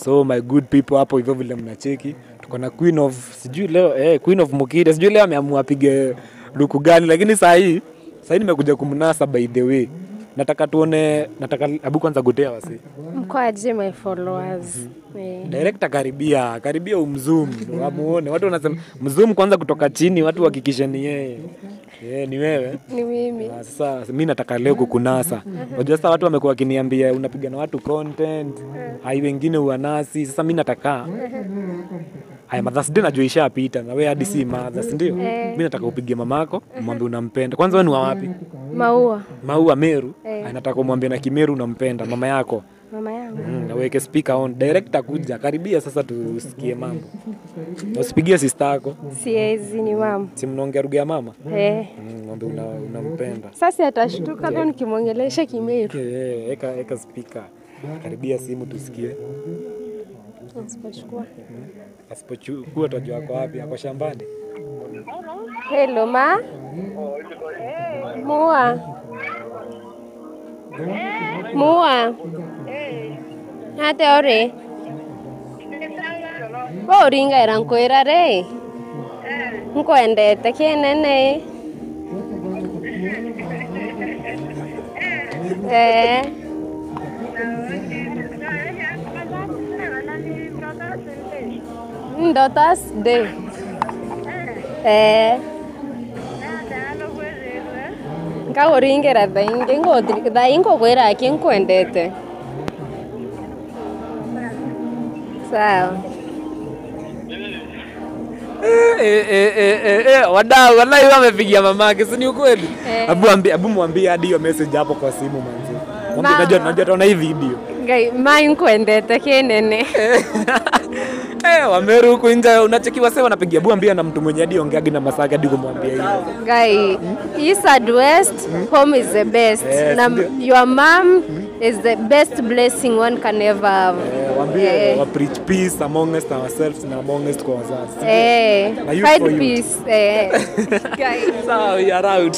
So my good people hapo hivyo vile mnacheki. Tuko na Queen of sijui leo Queen of Mukide. Sijui leo ameamua apige luku gani lakini saa hii nimekuja kumnasa by the way. Nataka hebu kwanza gotea wasi. Mkoaje my followers. Director karibia umzoom wamuone. Watu wanasema mzoom kwanza kutoka chini, watu hakikisha ni yeye. Ni wewe? Ni mimi. Sasa mimi nataka leo kukunasa. Unajua sasa watu wamekuwa wakiniambia unapiga na watu content, hai wengine uanasi. Sasa mimi nataka haya Mother's Day najua ishapita na wewe hadi si Mother's ndio. Mimi nataka upige mamako, umwambie unampenda. Kwanza wewe ni wa wapi? Maua Meru. Nataka umwambie na Kimeru unampenda mama yako. Mama yangu. Na weke speaker on. Director kuja. Karibia sasa tusikie mambo. Usipigie sister yako. Siezi ni mama. Si mnaongea lugha ya mama? Mwambie unampenda. Sasa atashtuka ndo nikimwongelesha Kimeru. Eka speaker. Karibia simu tusikie. Asipochukua utajua ako wapi? Ako shambani. Hello ma. Mua. Hate ore. Ringa erankoira re. Nkoendete kenene. Ndotas de. Nkaoringera thaingo kwira ake nkwendete. Sawa. Wadau wallahi wamepigia mamake, si ni ukweli? Abu mwambie hadi hiyo message hapo kwa simu manzi. Mwambie najua tuona hii video. Ngai mai nkwendete kenene. Wameru huko nje unachekiwa sasa wanapigia Abu ambia na mtu mwenye hadi ongeagi na masaga hadi kumwambia hiyo. Guy, East and West, home is the best. Your mom is the best blessing one can ever have. Waambie wa preach peace among us ourselves na among us kwa wazazi. Fight peace. Guys. So we are out.